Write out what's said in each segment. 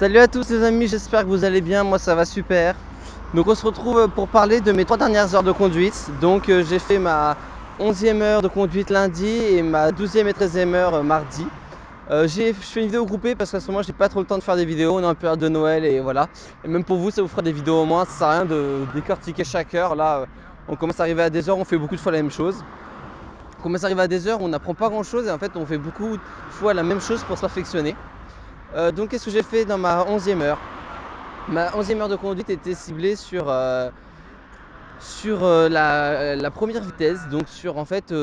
Salut à tous les amis, j'espère que vous allez bien, moi ça va super. Donc on se retrouve pour parler de mes 3 dernières heures de conduite. Donc j'ai fait ma 11e heure de conduite lundi et ma 12e et 13e heure mardi. Je fais une vidéo groupée parce qu'à ce moment j'ai pas trop le temps de faire des vidéos, on est en période de Noël et voilà. Et même pour vous ça vous fera des vidéos au moins, ça sert à rien de décortiquer chaque heure. Là on commence à arriver à des heures où on fait beaucoup de fois la même chose. On commence à arriver à des heures où on n'apprend pas grand chose et en fait on fait beaucoup de fois la même chose pour se perfectionner. Donc qu'est-ce que j'ai fait dans ma 11e heure? Ma 11e heure de conduite était ciblée sur la première vitesse, donc sur en fait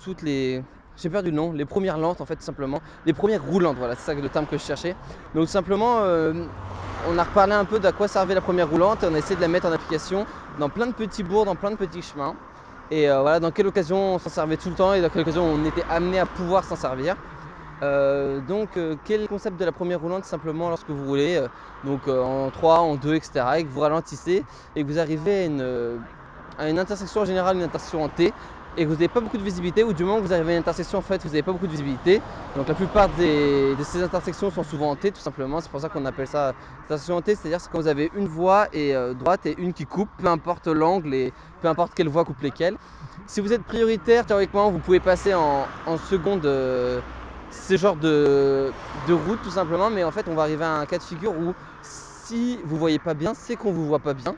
toutes les... J'ai perdu le nom, les premières lentes en fait tout simplement, les premières roulantes, voilà c'est ça le terme que je cherchais. Donc simplement on a reparlé un peu d'à quoi servait la première roulante et on a essayé de la mettre en application dans plein de petits bourgs, dans plein de petits chemins. Et voilà dans quelle occasion on s'en servait tout le temps et dans quelle occasion on était amené à pouvoir s'en servir. Quel est le concept de la première roulante? Simplement lorsque vous roulez en 3, en 2, etc. et que vous ralentissez et que vous arrivez à une intersection en général, une intersection en T, et que vous n'avez pas beaucoup de visibilité, ou du moment que vous arrivez à une intersection en fait vous n'avez pas beaucoup de visibilité. Donc la plupart de ces intersections sont souvent en T tout simplement, c'est pour ça qu'on appelle ça intersection en T, c'est-à-dire c'est quand vous avez une voie droite et une qui coupe, peu importe l'angle et peu importe quelle voie coupe lesquelles. Si vous êtes prioritaire, théoriquement vous pouvez passer en seconde ce genre de route tout simplement, mais en fait on va arriver à un cas de figure où si vous voyez pas bien, c'est qu'on vous voit pas bien.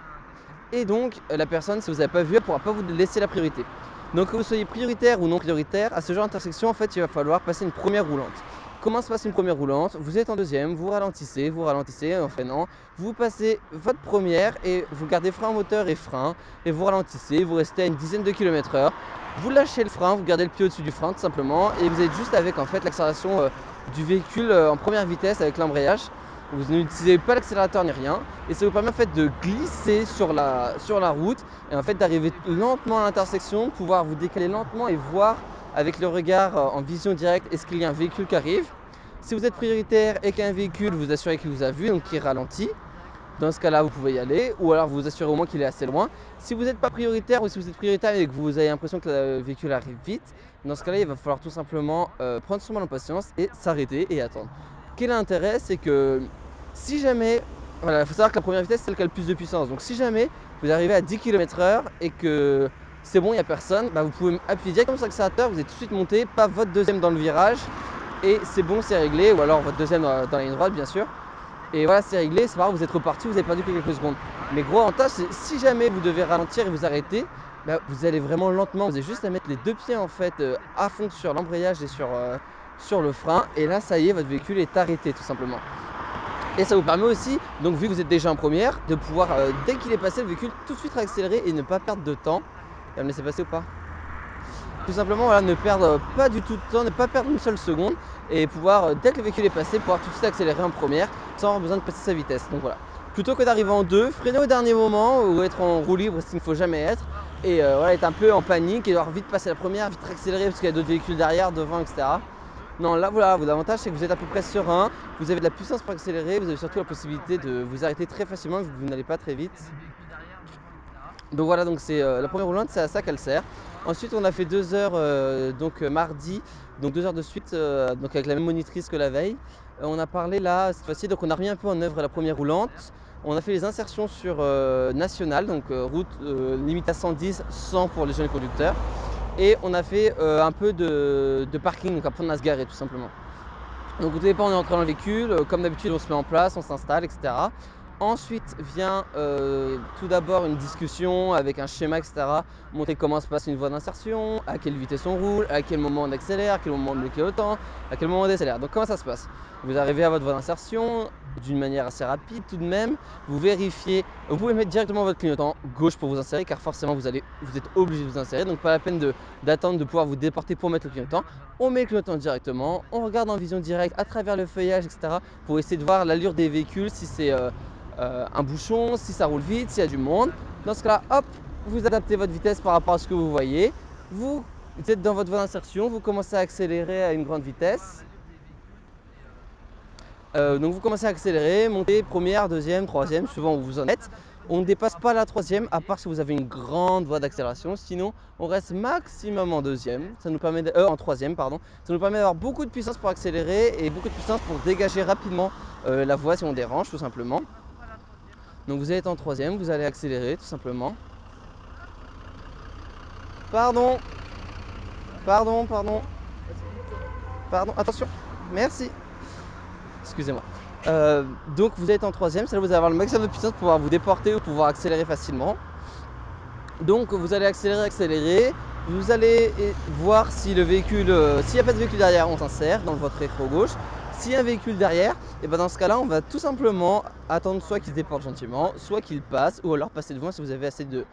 Et donc la personne, si vous n'avez pas vu, elle ne pourra pas vous laisser la priorité. Donc que vous soyez prioritaire ou non prioritaire, à ce genre d'intersection, en fait, il va falloir passer une première roulante. Comment se passe une première roulante? Vous êtes en deuxième, vous ralentissez en freinant, vous passez votre première et vous gardez frein moteur et frein, et vous ralentissez, vous restez à une dizaine de km/h, vous lâchez le frein, vous gardez le pied au-dessus du frein tout simplement, et vous êtes juste avec en fait l'accélération du véhicule en première vitesse avec l'embrayage. Vous n'utilisez pas l'accélérateur ni rien, et ça vous permet en fait de glisser sur la route et en fait d'arriver lentement à l'intersection, de pouvoir vous décaler lentement et voir avec le regard en vision directe est-ce qu'il y a un véhicule qui arrive. Si vous êtes prioritaire et qu'un véhicule, vous assurez qu'il vous a vu, donc qu'il ralentit, dans ce cas-là vous pouvez y aller, ou alors vous vous assurez au moins qu'il est assez loin. Si vous n'êtes pas prioritaire, ou si vous êtes prioritaire et que vous avez l'impression que le véhicule arrive vite, dans ce cas-là il va falloir tout simplement prendre son mal en patience et s'arrêter et attendre. Quel est l'intérêt? C'est que si jamais, voilà, il faut savoir que la première vitesse c'est celle qui a le plus de puissance, donc si jamais vous arrivez à 10 km/h et que c'est bon, il n'y a personne, bah vous pouvez appuyer directement sur l'accélérateur, vous êtes tout de suite monté, pas votre deuxième dans le virage, et c'est bon, c'est réglé, ou alors votre deuxième dans la ligne droite bien sûr. Et voilà, c'est réglé, c'est pas grave, vous êtes reparti, vous avez perdu que quelques secondes. Mais gros avantage, c'est si jamais vous devez ralentir et vous arrêter, bah, vous allez vraiment lentement, vous avez juste à mettre les deux pieds en fait à fond sur l'embrayage et sur le frein, et là ça y est, votre véhicule est arrêté tout simplement. Et ça vous permet aussi, donc vu que vous êtes déjà en première, de pouvoir, dès qu'il est passé, le véhicule tout de suite accélérer et ne pas perdre de temps. Il va me laisser passer ou pas? Tout simplement, voilà, ne perdre pas du tout de temps, ne pas perdre une seule seconde, et pouvoir, dès que le véhicule est passé, pouvoir tout de suite accélérer en première sans avoir besoin de passer sa vitesse. Donc voilà, plutôt que d'arriver en deux, freiner au dernier moment ou être en roue libre, ce qu'il ne faut jamais être, et voilà, être un peu en panique et devoir vite passer la première, vite accélérer parce qu'il y a d'autres véhicules derrière, devant, etc. Non, là voilà, l'avantage c'est que vous êtes à peu près serein, vous avez de la puissance pour accélérer, vous avez surtout la possibilité de vous arrêter très facilement vu que vous n'allez pas très vite. Donc voilà, donc c'est la première roulante, c'est à ça qu'elle sert. Ensuite on a fait 2 heures mardi, donc 2 heures de suite, donc avec la même monitrice que la veille. On a parlé là cette fois-ci, donc on a remis un peu en œuvre la première roulante. On a fait les insertions sur nationale, donc route limite à 110, 100 pour les jeunes conducteurs. Et on a fait un peu de parking, donc après on a se garer tout simplement. Donc au départ on est entré dans le véhicule, comme d'habitude on se met en place, on s'installe, etc. Ensuite vient tout d'abord une discussion avec un schéma, etc. Montrer comment se passe une voie d'insertion, à quelle vitesse on roule, à quel moment on accélère, à quel moment on bloque le temps, à quel moment on décélère. Donc comment ça se passe? Vous arrivez à votre voie d'insertion d'une manière assez rapide tout de même, vous vérifiez, vous pouvez mettre directement votre clignotant gauche pour vous insérer car forcément vous êtes obligé de vous insérer, donc pas la peine d'attendre de pouvoir vous déporter pour mettre le clignotant. On met le clignotant directement, on regarde en vision directe à travers le feuillage, etc. pour essayer de voir l'allure des véhicules, si c'est un bouchon, si ça roule vite, s'il y a du monde. Dans ce cas-là, hop, vous adaptez votre vitesse par rapport à ce que vous voyez. Vous êtes dans votre voie d'insertion, vous commencez à accélérer à une grande vitesse. Donc vous commencez à accélérer, monter première, deuxième, troisième, suivant où vous en êtes. On ne dépasse pas la troisième, à part si vous avez une grande voie d'accélération. Sinon, on reste maximum en deuxième. Ça nous permet en troisième, pardon. Ça nous permet d'avoir beaucoup de puissance pour accélérer et beaucoup de puissance pour dégager rapidement la voie si on dérange, tout simplement. Donc vous allez être en troisième, vous allez accélérer, tout simplement. Pardon, pardon, pardon, pardon. Attention, merci. Excusez-moi. Donc vous êtes en troisième, ça va vous allez avoir le maximum de puissance pour pouvoir vous déporter ou pouvoir accélérer facilement. Donc vous allez accélérer, vous allez voir si le véhicule, s'il n'y a pas de véhicule derrière, on s'insère dans votre écran gauche. S'il y a un véhicule derrière, et ben dans ce cas-là, on va tout simplement attendre soit qu'il se déporte gentiment, soit qu'il passe, ou alors passer devant si vous avez assez de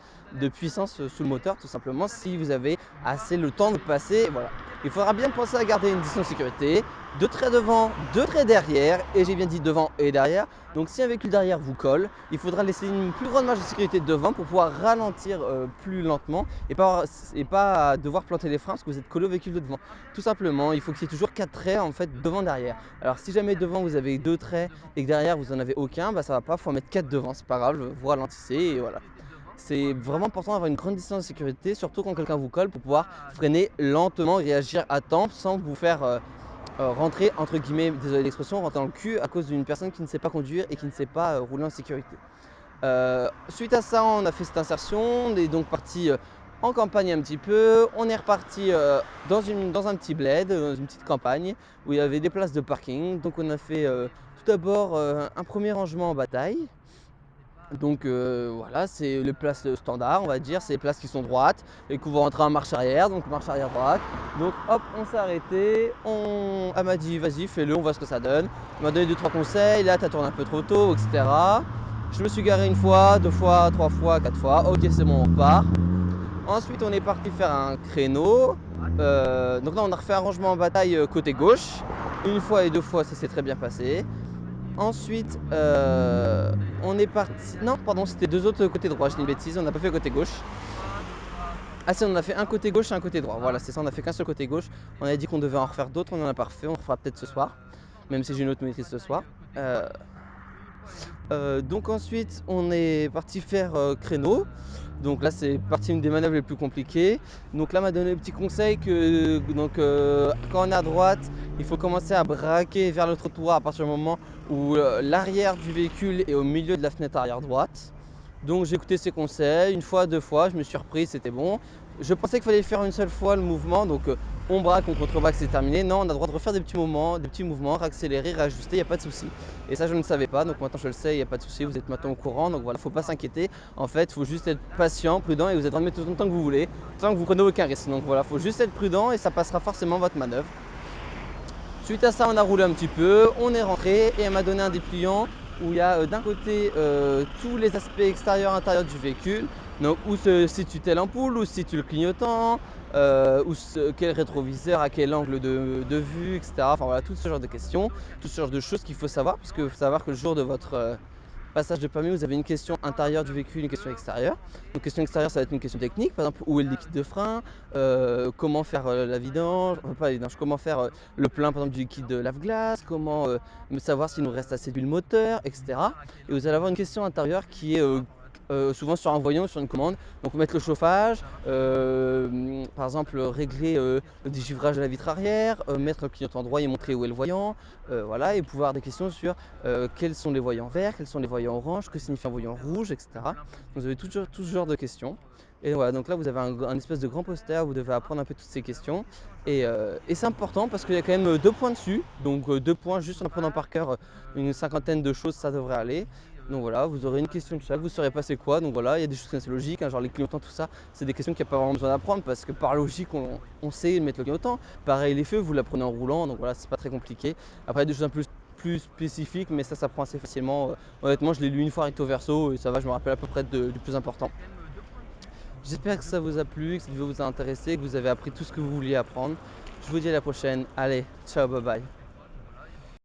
puissance sous le moteur, tout simplement, si vous avez assez le temps de passer. Voilà. Il faudra bien penser à garder une distance de sécurité, 2 traits devant, 2 traits derrière, et j'ai bien dit devant et derrière. Donc si un véhicule derrière vous colle, il faudra laisser une plus grande marge de sécurité devant pour pouvoir ralentir plus lentement et pas devoir planter les freins parce que vous êtes collé au véhicule de devant. Tout simplement, il faut qu'il y ait toujours 4 traits en fait devant derrière. Alors si jamais devant vous avez 2 traits et que derrière vous n'en avez aucun, bah ça va pas, il faut en mettre 4 devant, c'est pas grave, vous ralentissez et voilà. C'est vraiment important d'avoir une grande distance de sécurité, surtout quand quelqu'un vous colle pour pouvoir freiner lentement, réagir à temps sans vous faire rentrer, entre guillemets, désolé l'expression, rentrer dans le cul à cause d'une personne qui ne sait pas conduire et qui ne sait pas rouler en sécurité. Suite à ça, on a fait cette insertion, on est donc parti en campagne un petit peu, on est reparti dans un petit bled, dans une petite campagne où il y avait des places de parking. Donc on a fait tout d'abord un premier rangement en bataille. Donc voilà, c'est les places standards, on va dire, c'est les places qui sont droites et que vous rentrez en marche arrière, donc marche arrière droite. Donc hop, on s'est arrêté, elle m'a dit vas-y fais-le, on voit ce que ça donne. Elle m'a donné 2-3 conseils, là t'as tourné un peu trop tôt, etc. Je me suis garé une fois, 2 fois, 3 fois, 4 fois, ok c'est bon on repart. Ensuite on est parti faire un créneau, donc là on a refait un rangement en bataille côté gauche. Une fois et 2 fois ça s'est très bien passé. Ensuite, on est parti. Non, pardon, c'était 2 autres côtés droit, je dis une bêtise, on n'a pas fait côté gauche. Ah, si, on a fait un côté gauche et un côté droit. Voilà, c'est ça, on a fait qu'un seul côté gauche. On a dit qu'on devait en refaire d'autres, on en a pas refait, on le fera peut-être ce soir, même si j'ai une autre maîtrise ce soir. Donc ensuite, on est parti faire créneau. Donc là, c'est parti une des manœuvres les plus compliquées. Donc là, m'a donné un petit conseil que quand on est à droite, il faut commencer à braquer vers le trottoir à partir du moment où l'arrière du véhicule est au milieu de la fenêtre arrière droite. Donc j'ai écouté ses conseils, une fois, 2 fois, je me suis repris, c'était bon. Je pensais qu'il fallait faire une seule fois le mouvement, donc on braque, on contre-braque, c'est terminé. Non, on a le droit de refaire des petits mouvements, réaccélérer, réajuster, il n'y a pas de souci. Et ça, je ne savais pas, donc maintenant je le sais, il n'y a pas de souci, vous êtes maintenant au courant, donc voilà, il ne faut pas s'inquiéter. En fait, il faut juste être patient, prudent, et vous êtes en train de mettre tout le temps que vous voulez, tant que vous prenez aucun risque. Donc voilà, il faut juste être prudent et ça passera forcément votre manœuvre. Suite à ça, on a roulé un petit peu, on est rentré et elle m'a donné un dépliant où il y a d'un côté tous les aspects extérieurs et intérieurs du véhicule. Donc où se situe telle ampoule, où se situe le clignotant, quel rétroviseur, à quel angle de vue, etc. Enfin voilà, tout ce genre de questions, tout ce genre de choses qu'il faut savoir, puisque il faut savoir que le jour de votre passage de permis, vous avez une question intérieure du véhicule, une question extérieure. Donc question extérieure, ça va être une question technique, par exemple où est le liquide de frein, comment faire la vidange, enfin pas la vidange, comment faire le plein par exemple du liquide de lave-glace, comment savoir s'il nous reste assez d'huile moteur, etc. Et vous allez avoir une question intérieure qui est souvent sur un voyant ou sur une commande. Donc mettre le chauffage, par exemple régler le dégivrage de la vitre arrière, mettre le clignotant droit et montrer où est le voyant, voilà, et pouvoir avoir des questions sur quels sont les voyants verts, quels sont les voyants orange, que signifie un voyant rouge, etc. Donc vous avez tout ce genre de questions. Et voilà, donc là vous avez un espèce de grand poster, vous devez apprendre un peu toutes ces questions. Et c'est important parce qu'il y a quand même 2 points dessus, donc 2 points juste en apprenant par cœur une cinquantaine de choses, ça devrait aller. Donc voilà, vous aurez une question de chaque, vous saurez passer quoi. Donc voilà, il y a des choses assez logiques, hein, genre les clignotants, tout ça, c'est des questions qu'il n'y a pas vraiment besoin d'apprendre parce que par logique, on sait mettre le clignotant. Pareil, les feux, vous l'apprenez en roulant, donc voilà, c'est pas très compliqué. Après, il y a des choses un peu plus spécifiques, mais ça s'apprend assez facilement. Honnêtement, je l'ai lu une fois recto verso et ça va, je me rappelle à peu près du plus important. J'espère que ça vous a plu, que cette vidéo vous a intéressé, que vous avez appris tout ce que vous vouliez apprendre. Je vous dis à la prochaine. Allez, ciao, bye bye.